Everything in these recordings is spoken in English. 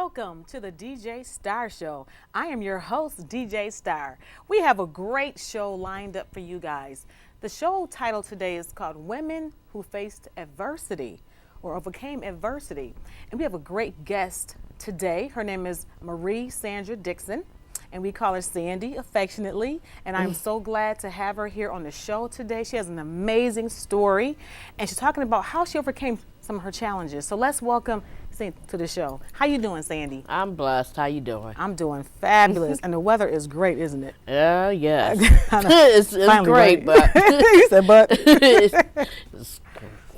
Welcome to the DJ Starr Show. I am your host, DJ Starr. We have a great show lined up for you guys. The show title today is called Women Who Faced Adversity or Overcame Adversity. And we have a great guest today. Her name is Marie Sandra Dixon, and we call her Sandy affectionately. And I'm so glad to have her here on the show today. She has an amazing story, and she's talking about how she overcame some of her challenges. So let's welcome Sandy to the show. How you doing, Sandy? I'm blessed. How you doing? I'm doing fabulous, and the weather is great, isn't it? Yes. It's great, but you said but. it's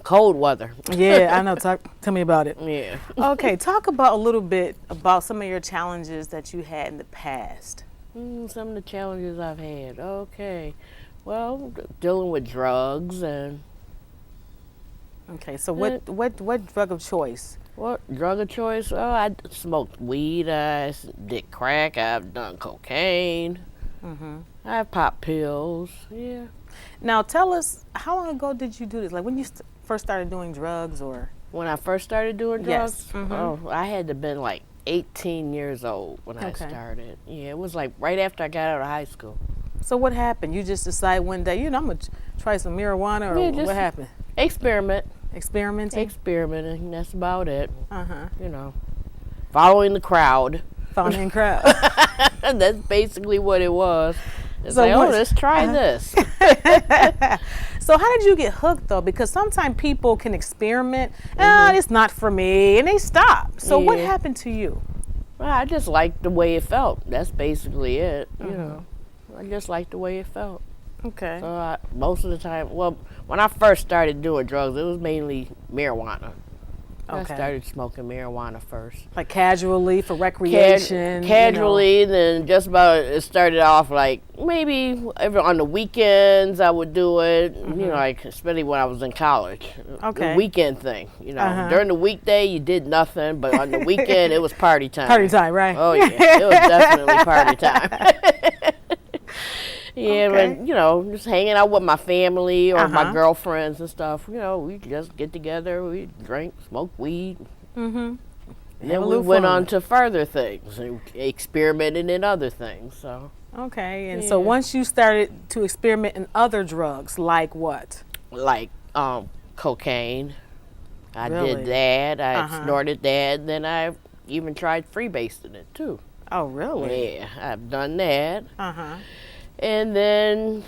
cold weather. Yeah, I know. Tell me about it. Yeah. Okay, talk about a little bit about some of your challenges that you had in the past. Some of the challenges I've had. Okay. Well, dealing with drugs and. Okay, so what drug of choice? What drug of choice? Oh, I smoked weed. I did crack. I've done cocaine. I've popped pills. Yeah. Now tell us, how long ago did you do this? Like when you first started doing drugs, or? When I first started doing drugs? Yes. Oh, I had to been like 18 years old when I started. Yeah, it was like right after I got out of high school. So what happened? You just decided one day, I'm going to try some marijuana, or what happened? Experimenting, that's about it. Following the crowd. Following the crowd. That's basically what it was. It's so like, let's try this. So how did you get hooked, though? Because sometimes people can experiment, it's not for me, and they stop. So what happened to you? Well, I just liked the way it felt. That's basically it, you know. I just liked the way it felt. Okay. So most of the time, well, when I first started doing drugs, it was mainly marijuana. I started smoking marijuana first. Like casually for recreation? Casually, then just about, it started off like maybe on the weekends I would do it, like especially when I was in college. The weekend thing, During the weekday you did nothing, but on the weekend it was party time. Party time, right? Oh yeah, it was definitely party time. Yeah, but just hanging out with my family or my girlfriends and stuff. We just get together, we drink, smoke weed. And then we went on to further things and experimented in other things. So. Okay, and so once you started to experiment in other drugs, like what? Like cocaine. I did that. I snorted that. Then I even tried freebasing it too. Oh, really? Yeah, I've done that. And then,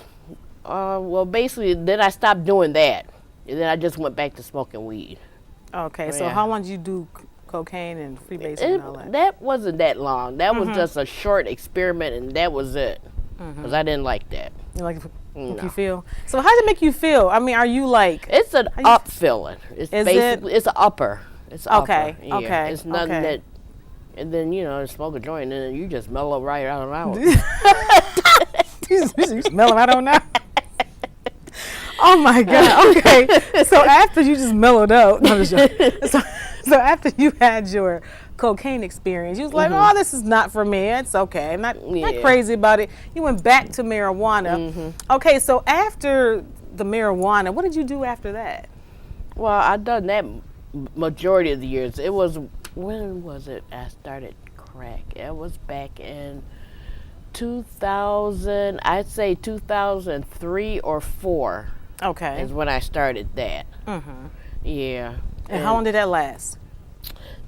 basically, then I stopped doing that. And then I just went back to smoking weed. Okay, so how long did you do cocaine and freebasing and all that? That wasn't that long. That was just a short experiment, and that was it. Because I didn't like that. You like make you feel? So how does it make you feel? I mean, are you like... It's an up feeling. It's basically, it's an upper. It's okay, upper. Yeah. Okay, It's nothing that... And then, smoke a joint, and then you just mellow right out. You smell I don't know. Oh my God. Okay. So after you just mellowed out, so after you had your cocaine experience, you was like, oh, this is not for me. It's okay. I'm not crazy about it. You went back to marijuana. Okay. So after the marijuana, what did you do after that? Well, I've done that majority of the years. It was, when was it I started crack? It was back in 2000, I'd say 2003 or 4. Okay. Is when I started that. Yeah. And how long did that last?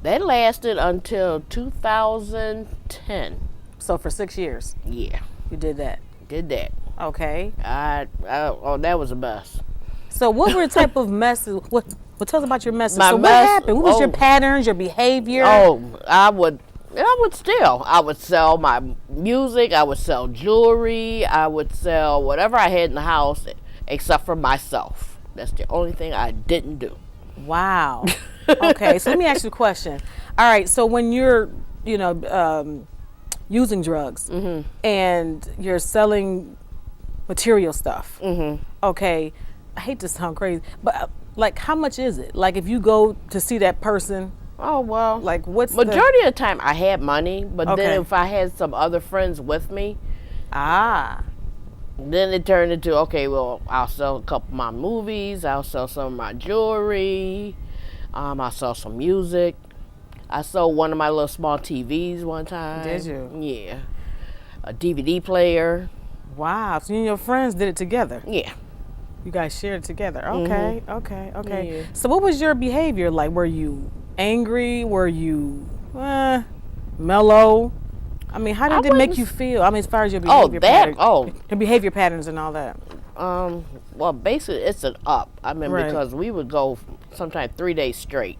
That lasted until 2010. So for 6 years? Yeah. You did that? Did that. Okay. That was a mess. So what were the type of messes? What tell us about your messes. So what happened? What was your patterns, your behavior? I would sell my music, I would sell jewelry, I would sell whatever I had in the house except for myself. That's the only thing I didn't do. Wow. Okay, so let me ask you a question. All right, so when you're, using drugs and you're selling material stuff, okay, I hate to sound crazy, but like how much is it? Like if you go to see that person, oh, well, like what's majority of the time I had money, but then if I had some other friends with me, then it turned into, okay, well, I'll sell a couple of my movies, I'll sell some of my jewelry, I'll sell some music. I sold one of my little small TVs one time. Did you? Yeah. A DVD player. Wow. So you and your friends did it together? Yeah. You guys shared it together. Okay, okay. Yeah. So what was your behavior like? Were you angry? Were you mellow? I mean, how did it make you feel? I mean, as far as your behavior patterns. Your behavior patterns and all that. Well, basically, it's an up. I mean, Right. because we would go sometimes 3 days straight.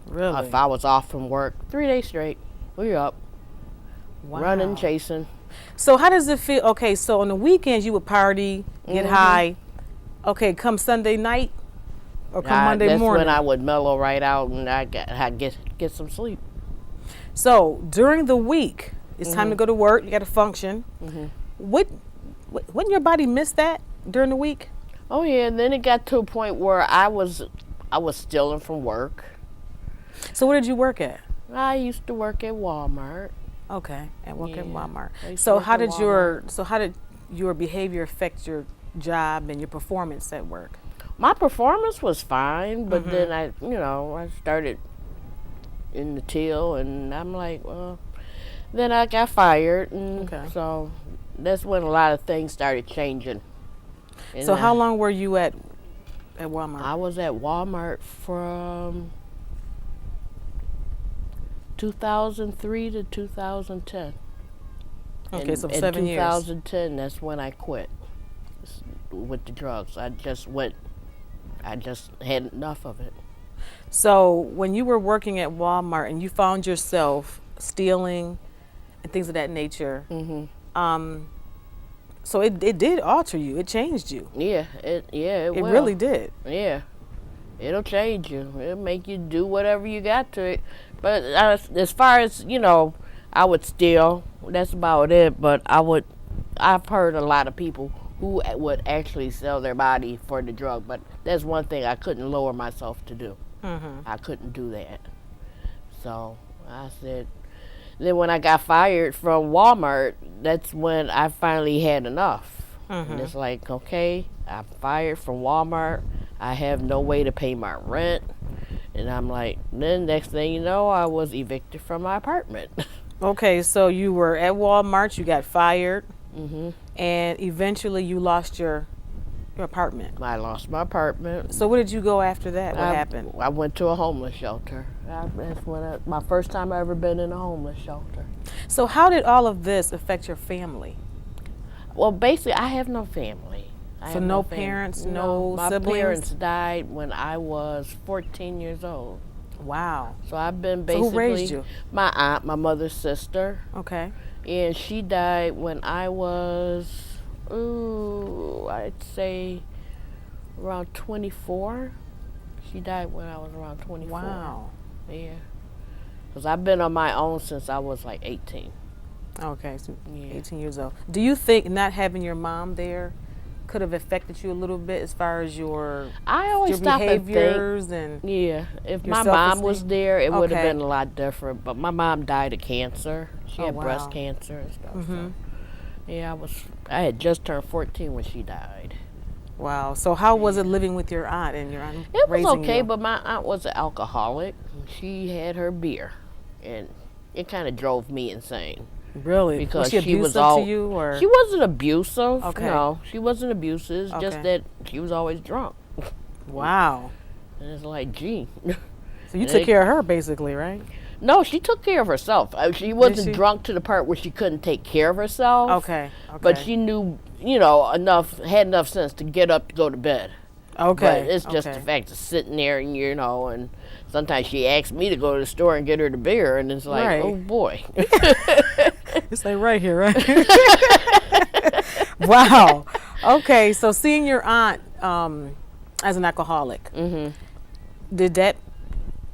Really? If I was off from work, 3 days straight, we were up, Wow. running, chasing. So how does it feel? Okay, so on the weekends you would party, get high. Okay, come Sunday night or come Monday that's morning. when I would mellow right out and I get some sleep. So during the week, it's time to go to work. You got to function. Wouldn't your body miss that during the week? Oh yeah, and then it got to a point where I was stealing from work. So where did you work at? I used to work at Walmart. Okay, and work at Walmart. I used to So work how at did your behavior affect your job and your performance at work? My performance was fine, but then I started in the till, and I'm like, well, then I got fired, and so that's when a lot of things started changing. And So how long were you at Walmart? I was at Walmart from 2003 to 2010. Okay, so in 7 years. 2010, that's when I quit with the drugs. I just had enough of it. So when you were working at Walmart and you found yourself stealing and things of that nature, so it did alter you. It changed you. Yeah, it will. Really did. Yeah, it'll change you. It'll make you do whatever you got to it. But as far as I would steal. That's about it. But I've heard a lot of people who would actually sell their body for the drug. But that's one thing I couldn't lower myself to do. I couldn't do that. So I said. Then when I got fired from Walmart, that's when I finally had enough. And it's like, okay, I'm fired from Walmart. I have no way to pay my rent. And I'm like, then next thing you know, I was evicted from my apartment. Okay, so you were at Walmart, you got fired, and eventually you lost your apartment. I lost my apartment. So where did you go after that? What happened? I went to a homeless shelter. That's my first time I ever been in a homeless shelter. So how did all of this affect your family? Well, basically, I have no family. So no parents, no siblings? My parents died when I was 14 years old. Wow. So I've been basically... So who raised you? My aunt, my mother's sister. Okay. And she died when I was, I'd say around 24. She died when I was around 24. Wow. Yeah. Because I've been on my own since I was like 18. Okay, so 18 years old. Do you think not having your mom there could have affected you a little bit as far as your behaviors and yeah, if your my mom was self-esteem? there, it would have been a lot different. But my mom died of cancer. She had wow. breast cancer and stuff. So, yeah, I had just turned 14 when she died. Wow. So how was it living with your aunt and your aunt It was raising okay, you? but my aunt was an alcoholic. She had her beer, and it kind of drove me insane. Really? Because was she abusive to you, or she wasn't abusive. Okay. No, she wasn't abusive. It's just that she was always drunk. Wow. And it's like, gee. So you took care of her, basically, right? No, she took care of herself. She wasn't drunk to the part where she couldn't take care of herself. Okay. But she knew, had enough sense to get up to go to bed. Okay. But it's just the fact of sitting there and, and sometimes she asked me to go to the store and get her the beer, and it's like, oh boy. It's like right here, right? Wow. Okay, so seeing your aunt as an alcoholic, did that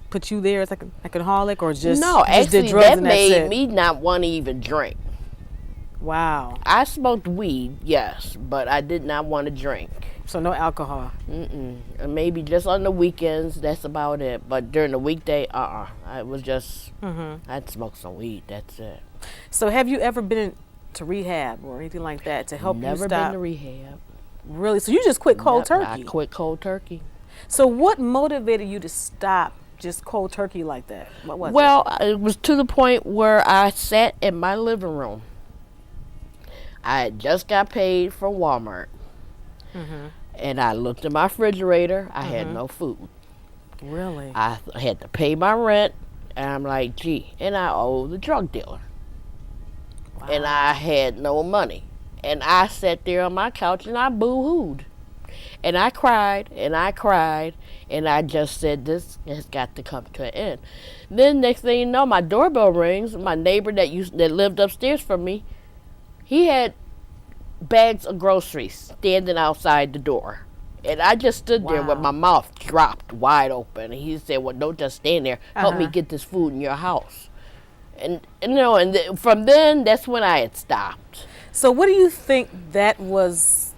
put you there as like an alcoholic, or just no? Actually, did drugs that and made me not want to even drink. Wow. I smoked weed, yes, but I did not want to drink. So no alcohol. Maybe just on the weekends. That's about it. But during the weekday, I was just I'd smoke some weed. That's it. So have you ever been to rehab or anything like that to help you stop? Never been to rehab. Really? So you just quit cold turkey? I quit cold turkey. So what motivated you to stop just cold turkey like that? What was Well, it was to the point where I sat in my living room. I had just got paid from Walmart. And I looked in my refrigerator. I had no food. Really? I had to pay my rent. And I'm like, gee. And I owe the drug dealer. Wow. And I had no money. And I sat there on my couch and I boo-hooed. And I cried and I cried. And I just said, this has got to come to an end. Then next thing you know, my doorbell rings. My neighbor that lived upstairs from me, he had bags of groceries standing outside the door. And I just stood there with my mouth dropped wide open. And he said, well, don't just stand there. Help me get this food in your house. And from then, that's when I had stopped. So what do you think that was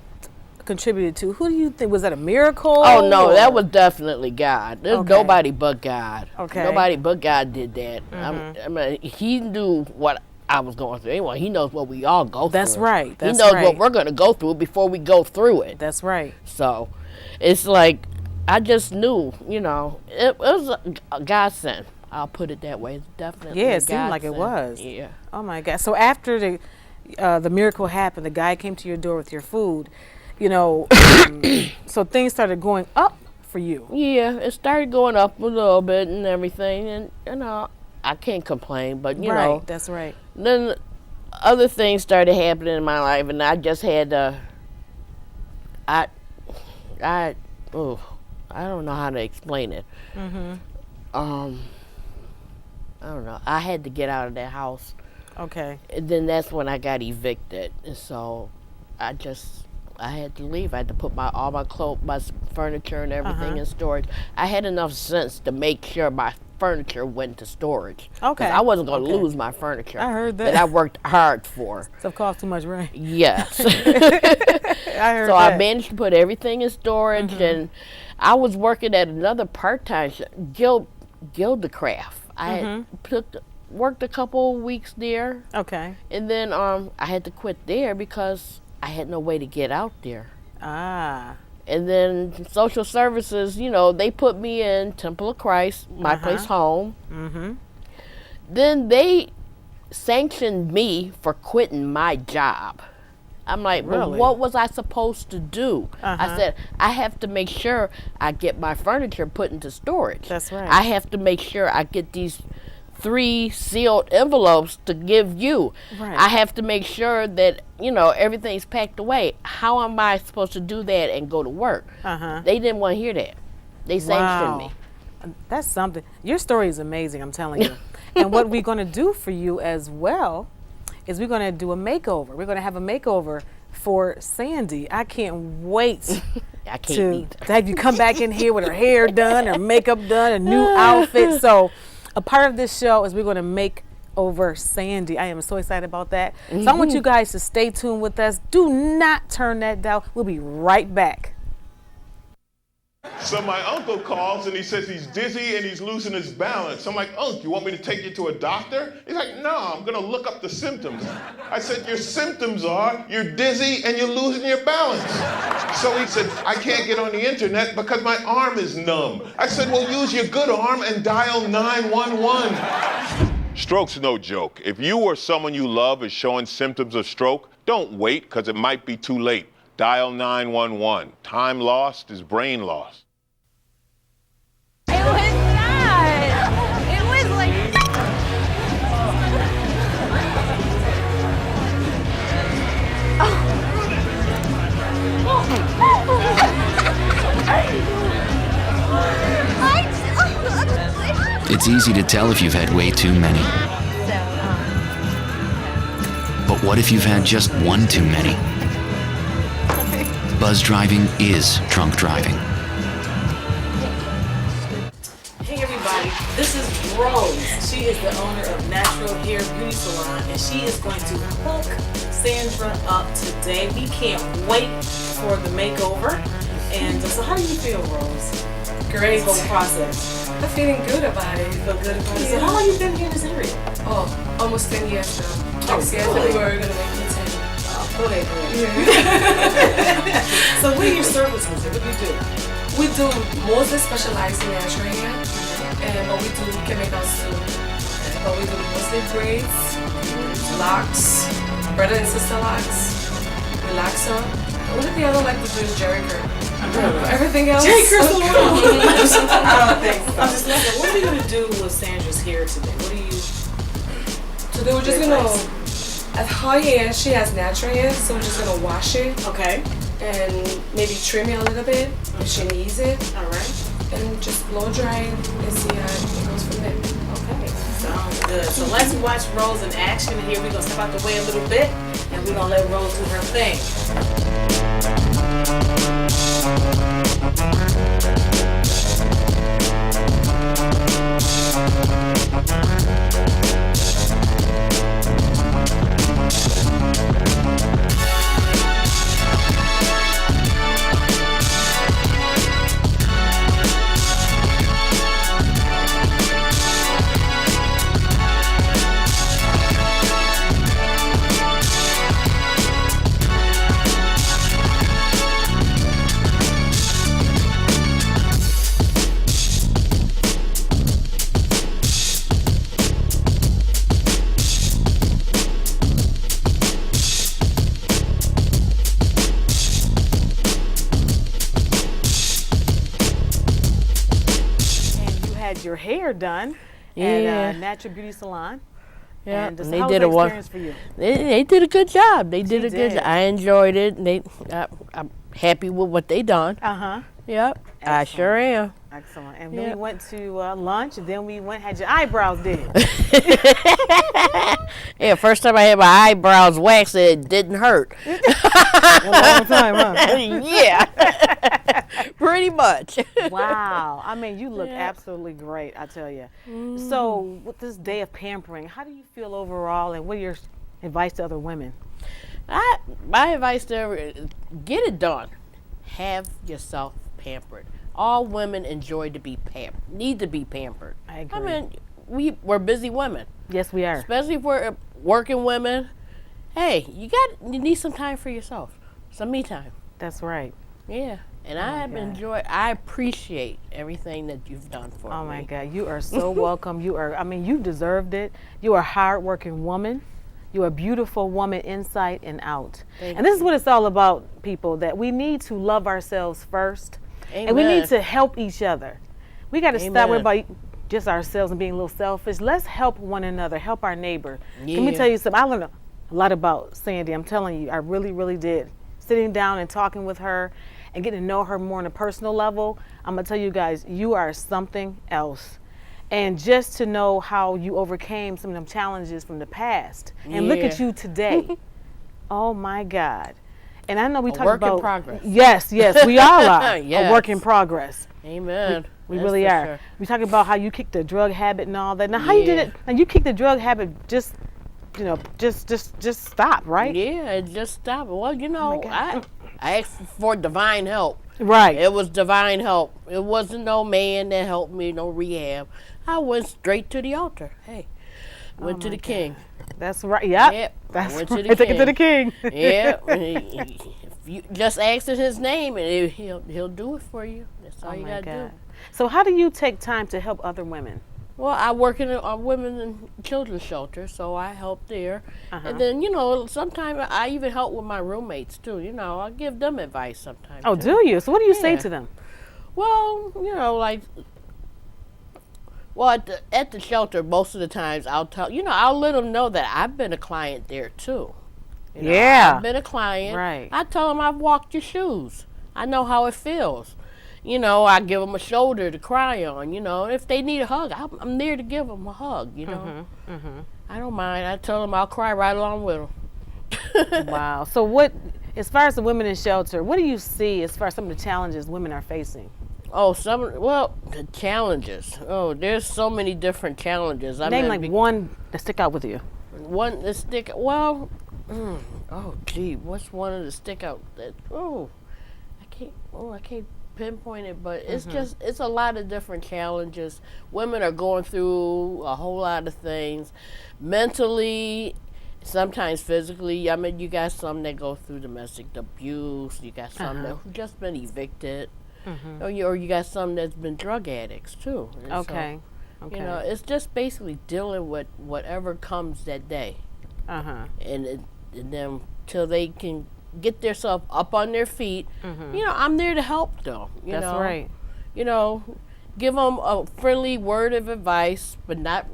contributed to? Who do you think? Was that a miracle? Oh, no, that was definitely God. There's nobody but God. Okay. Nobody but God did that. I mean, he knew what I was going through. Anyway, he knows what we all go through. That's right. He knows what we're going to go through before we go through it. That's right. So it's like I just knew, it was a godsend. I'll put it that way. It's definitely it seemed like it was. Yeah. Oh my God. So after the miracle happened, the guy came to your door with your food, so things started going up for you. Yeah, it started going up a little bit and everything, and I can't complain, but Right, that's right. Then other things started happening in my life, and I just had to. I don't know how to explain it. I don't know. I had to get out of that house. Okay. And then that's when I got evicted, and so I had to leave. I had to put all my clothes, my furniture, and everything in storage. I had enough sense to make sure my furniture went to storage. Okay. 'Cause I wasn't going to lose my furniture. I heard that. I worked hard for. So it cost too much rent. Yes. I heard So that. I managed to put everything in storage, and I was working at another part-time shop, Gildecraft. I had worked a couple of weeks there. Okay. And then I had to quit there because I had no way to get out there. Ah. And then social services, they put me in Temple of Christ, my place home. Then they sanctioned me for quitting my job. I'm like, well, Really? what was I supposed to do? I said, I have to make sure I get my furniture put into storage. That's right. I have to make sure I get these 3 sealed envelopes to give you. Right. I have to make sure that, everything's packed away. How am I supposed to do that and go to work? They didn't want to hear that. They sanctioned me. That's something. Your story is amazing, I'm telling you. And what we're going to do for you as well is we're going to do a makeover. We're going to have a makeover for Sandy. I can't wait I can't to have you come back in here with her hair done, her makeup done, a new outfit. So a part of this show is we're going to make over Sandy. I am so excited about that. So I want you guys to stay tuned with us. Do not turn that down. We'll be right back. So my uncle calls and he says he's dizzy and he's losing his balance. I'm like, Unc, you want me to take you to a doctor? He's like, no, I'm gonna look up the symptoms. I said, your symptoms are you're dizzy and you're losing your balance. So he said, I can't get on the internet because my arm is numb. I said, well, use your good arm and dial 911. Stroke's no joke. If you or someone you love is showing symptoms of stroke, don't wait because it might be too late. Dial 911. Time lost is brain lost. It was not. It was like. It's easy to tell if you've had way too many. But what if you've had just one too many? Buzz driving is drunk driving. Hey everybody, this is Rose. She is the owner of Natural Hair Beauty Salon, and she is going to hook Sandra up today. We can't wait for the makeover. And so how do you feel, Rose? Great. Whole process. I'm feeling good about it. Feel good about it. So how long you been here in this area? Oh, almost 10 years now. Oh, Next year, really? February, we're gonna make it 10. Go ahead. So what are your services? What do you do? We do mostly specialize in natural hair. but we can make ours too. But we do mostly braids, locks, brother and sister locks, relaxer. What did the other like to do is Jerry curl? Everything else. Jerry curl's the okay. one. I don't think so. I'm just wondering, what are we gonna do with Sandra's hair today? What do you? Today we're just gonna. At her hair, she has natural hair, so we're just gonna wash it Okay. and maybe trim it a little bit if she needs it, All right. and just blow dry it and see how it goes from there. Okay. Sounds good. So let's watch Rose in action. And here we're gonna step out the way a little bit, and we're gonna let Rose do her thing. Your hair done at Natural Beauty Salon. Yeah, And they how was did the a one. experience for you? They did a good job. They did a good did. job. I enjoyed it. I'm happy with what they done. Uh-huh. Yep, I sure am. Excellent. And then Yeah. we went to lunch, and then we had your eyebrows did. Yeah, first time I had my eyebrows waxed, it didn't hurt. A long time, huh? Yeah, pretty much. Wow. I mean, you look Yeah. absolutely great, I tell you. So with this day of pampering, how do you feel overall, and what are your advice to other women? My advice to everyone, get it done. Have yourself pampered. All women enjoy to be need to be pampered. I agree. I mean, we're busy women, Yes, we are. especially if we're working women. Hey, you need some time for yourself, some me time. That's right. Yeah, and God. I appreciate everything that you've done for me. Oh my God, you are so welcome. You deserved it. You are a hardworking woman. You're a beautiful woman inside and out. And this is what it's all about, people, that we need to love ourselves first. Amen. And we need to help each other. We got to stop Amen. worrying about just ourselves and being a little selfish. Let's help one another, help our neighbor. Let me Yeah. tell you something. I learned a lot about Sandy. I'm telling you, I really, really did. Sitting down and talking with her and getting to know her more on a personal level, I'm going to tell you guys, you are something else. And just to know how you overcame some of them challenges from the past. And look at Yeah. you today. Oh my God. And I know we talked work in about progress. Yes, we all are a Yes. work in progress. Amen. We That's really for are. sure. We talk about how you kicked the drug habit and all that. Now, how you did Yeah. it? And you kicked the drug habit just stop, right? Yeah, it just stopped. Well, God. I asked for divine help. Right. It was divine help. It wasn't no man that helped me, no rehab. I went straight to the altar. Hey, went to the king. That's right. Yep. Yep. That's went right. to the Take it to the king. Yeah. If you just ask in his name, and he'll do it for you. That's all Oh you my gotta God. do. So how do you take time to help other women? Well, I work in a women and children's shelter, so I help there. Uh-huh. And then, sometimes I even help with my roommates too. I give them advice sometimes. Oh, too. do you? So what do you say Yeah. to them? Well, at the shelter, most of the times I'll let them know that I've been a client there too. Yeah. I've been a client. Right. I tell them I've walked your shoes. I know how it feels. I give them a shoulder to cry on. If they need a hug, I'm there to give them a hug. I don't mind. I tell them I'll cry right along with them. Wow. So as far as the women in shelter, what do you see as far as some of the challenges women are facing? Oh, the challenges. Oh, there's so many different challenges. Name like one that stick out with you. One that stick. Well, oh gee, what's one of the stick out that? I can't pinpoint it, but it's a lot of different challenges. Women are going through a whole lot of things, mentally, sometimes physically. I mean, you got some that go through domestic abuse. You got some that have just been evicted. Or you got some that's been drug addicts too. And Okay. Okay. You know, it's just basically dealing with whatever comes that day. And then till they can get themselves up on their feet, you know, I'm there to help them. That's right. You know, give them a friendly word of advice, but not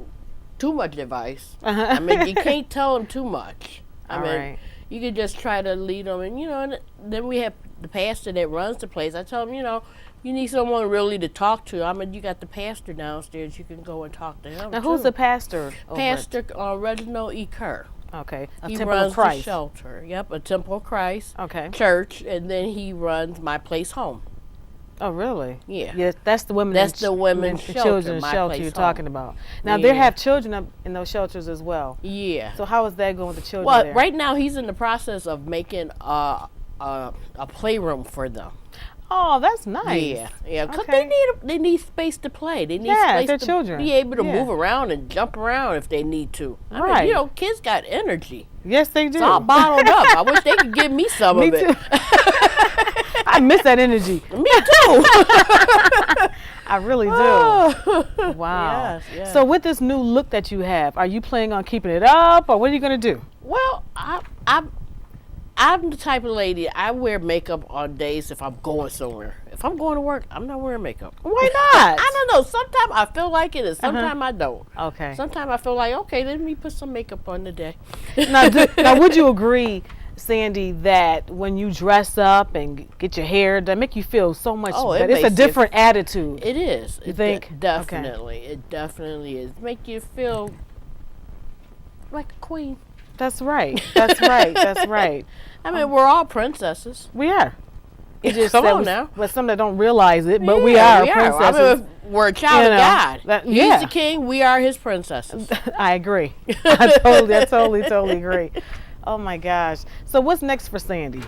too much advice. I mean, you can't tell them too much. I mean, you could just try to lead them, and you know, and then we have the pastor that runs the place. I tell them, you know, you need someone really to talk to. I mean, you got the pastor downstairs. You can go and talk to him. Now, who's the pastor? Pastor Reginald E. Kerr. Okay, a He Temple runs of Christ. the shelter. Yep, a Temple of Christ. Okay. Church, and then he runs My Place Home. Oh, really? Yeah. Yes, that's the women. That's the women's and shelter, children's My shelter Place you're Home. talking about. Now they Yeah. have children up in those shelters as well. Yeah. So how is that going with the children Well, there? right now he's in the process of making a playroom for them. Oh, that's nice. Yeah, yeah, because Okay. they need space to play. They need Yeah, space they're to children. be able to Yeah. move around and jump around if they need to. I mean, Right. you know, kids got energy. Yes, they do. It's all bottled up. I wish they could give me some Me of it. too. I miss that energy. Me too. I really do. Oh. Wow. Yes, yes. So with this new look that you have, are you planning on keeping it up, or what are you going to do? Well, I'm the type of lady, I wear makeup on days if I'm going somewhere. If I'm going to work, I'm not wearing makeup. Why not? I don't know. Sometimes I feel like it, and sometimes I don't. Okay. Sometimes I feel like, okay, let me put some makeup on today. Now, would you agree, Sandy, that when you dress up and get your hair done, make you feel so much Oh, it better? It's a makes you- different attitude. It is. You think? Definitely. It definitely is. Make you feel like a queen. That's right. That's right. That's right. I mean, we're all princesses. We are. It's just Come that on now. But some that don't realize it, but we Yeah, are princesses. I mean, we're a child You of know, God. that- He's yeah. the king. We are his princesses. I agree. I totally agree. Oh my gosh. So what's next for Sandy?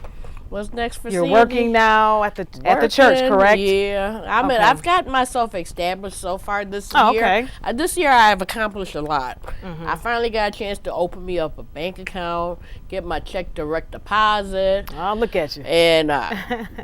What's next for You're Sandy? working now at the church, Working, correct? Yeah. I mean, Okay. I've gotten myself established so far this Oh, year. okay. This year I've accomplished a lot. Mm-hmm. I finally got a chance to open me up a bank account, get my check direct deposit, Oh, look at you. and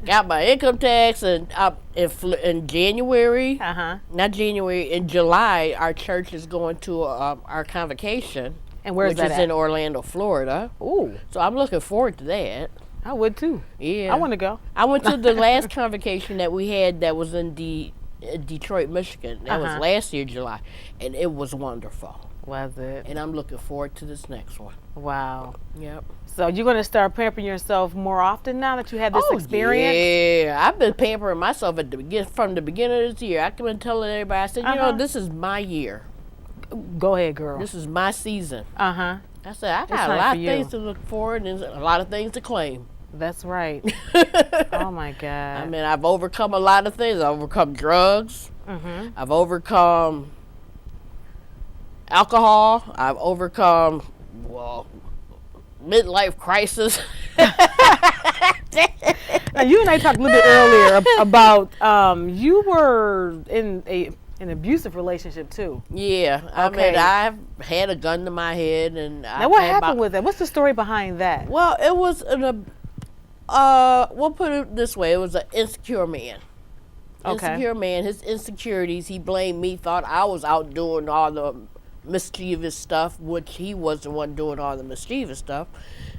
got my income tax. And in January, not January, in July, our church is going to our convocation. And where's which that is at? in Orlando, Florida. Ooh, So I'm looking forward to that. I would too. Yeah. I want to go. I went to the last convocation that we had that was in Detroit, Michigan. That was last year, July, and it was wonderful. Was it? And I'm looking forward to this next one. Wow. Yep. So you're going to start pampering yourself more often now that you have this experience? Yeah, I've been pampering myself from the beginning of this year. I've been telling everybody, I said, you know, this is my year. Go ahead, girl. This is my season. Uh-huh. I said, I got time a lot for of you. things to look forward and a lot of things to claim. That's right. Oh my God. I mean, I've overcome a lot of things. I've overcome drugs. I've overcome alcohol. I've overcome, midlife crisis. Now, you and I talked a little bit earlier about you were in an abusive relationship too. Yeah, I Okay. mean, I've had a gun to my head, and Now, what happened with that? What's the story behind that? Well, it was we'll put it this way: it was an insecure man. Okay. Insecure man. His insecurities. He blamed me. Thought I was out doing all the mischievous stuff, which he was the one doing all the mischievous stuff.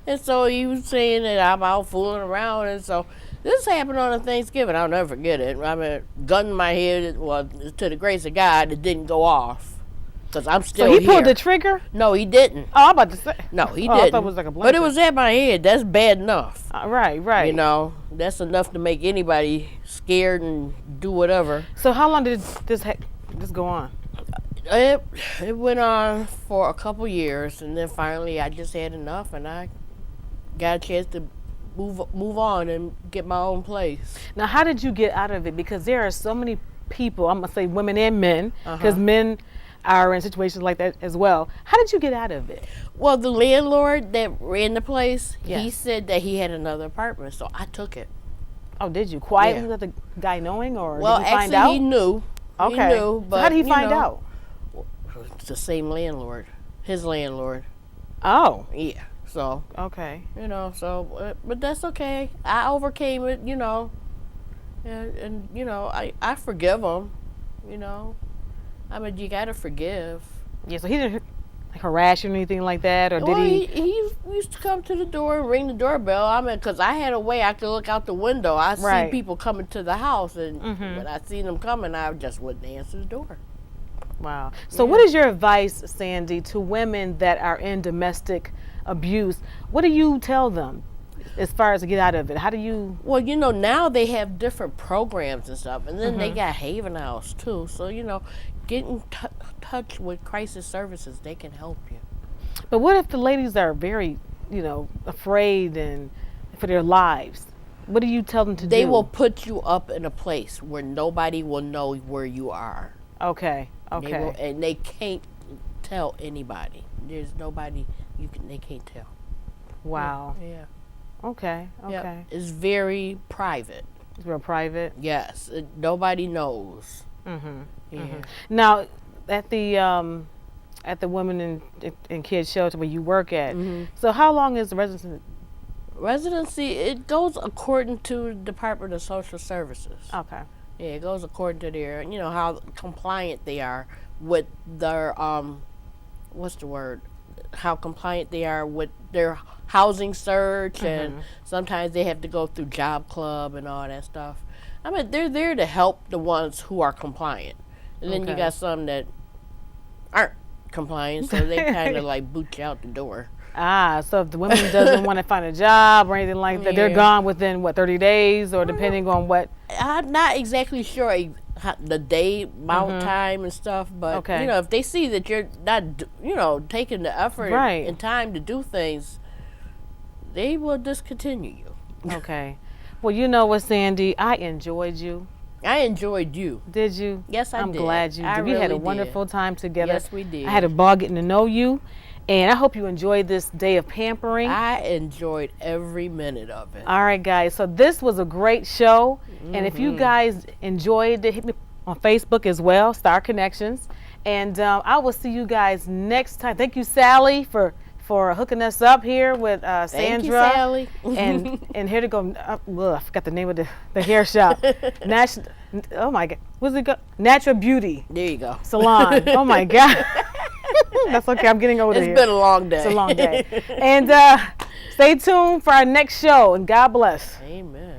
And so he was saying that I'm out fooling around, and so this happened on a Thanksgiving. I'll never forget it. I mean, gun in my head. Well, to the grace of God, it didn't go off because I'm still So he here. pulled the trigger? No, he didn't. Oh, I'm about to say. No, he Oh, didn't. I thought it was like a but blanket. it was at my head. That's bad enough. Right. You know, that's enough to make anybody scared and do whatever. So how long did this go on? It went on for a couple years, and then finally I just had enough, and I got a chance to move on and get my own place. Now, how did you get out of it? Because there are so many people, I'm going to say women and men, because men are in situations like that as well. How did you get out of it? Well, the landlord that ran the place, he Yes. said that he had another apartment, so I took it. Oh, did you? Quietly Yeah. without the guy knowing, or Well, did you find actually, out? he knew. Okay. He knew, So but how did he you find know, out? It's the same landlord, his landlord. Oh, Yeah. So, okay. you know, but that's okay. I overcame it, you know, and you know, I forgive him, you know. I mean, you gotta forgive. Yeah, so he didn't like, harass you or anything like that, or did Well, he? he used to come to the door and ring the doorbell. I mean, because I had a way I could look out the window. I Right. see people coming to the house, and when I seen them coming, I just wouldn't answer the door. Wow. So what is your advice, Sandy, to women that are in domestic abuse? What do you tell them as far as to get out of it? How do you? Well, you know, now they have different programs and stuff, and then they got Haven House too. So, you know, get in touch with crisis services. They can help you. But what if the ladies are very, you know, afraid and for their lives? What do you tell them to do? They will put you up in a place where nobody will know where you are. Okay. Okay. They will, and they can't tell anybody. There's nobody they can't tell. Wow. Yeah. Okay. Okay. Yep. It's very private. It's real private. Yes. Nobody knows. Yeah. Now, at the women and kids shelter where you work at, so how long is the Residency, it goes according to Department of Social Services. Okay. Yeah, it goes according to their, you know, how compliant they are with their, what's the word? How compliant they are with their housing search, and sometimes they have to go through Job Club and all that stuff. I mean, they're there to help the ones who are compliant. And then you got some that aren't compliant, so they kind of like boot you out the door. Ah, so if the woman doesn't want to find a job or anything like that, they're Yeah. gone within, what, 30 days or depending on what? I'm not exactly sure the day, amount time and stuff, but, Okay. you know, if they see that you're not, you know, taking the effort Right. and time to do things, they will discontinue you. Okay. Well, you know what, Sandy? I enjoyed you. I enjoyed you. Did you? Yes, I I'm did. glad you I did. We had a really wonderful did. time together. Yes, we did. I had a ball getting to know you, and I hope you enjoyed this day of pampering. I enjoyed every minute of it. All right, guys. So this was a great show, and if you guys enjoyed it, hit me on Facebook as well, Star Connections, and I will see you guys next time. Thank you, Sally, for hooking us up here with Sandra. Thank you, Sally. and here to go. I forgot the name of the hair shop. Oh my God, what's it called? Natural Beauty There you go. Salon. Oh my God. That's okay. I'm getting older. It's been a long day. It's a long day. And stay tuned for our next show. And God bless. Amen.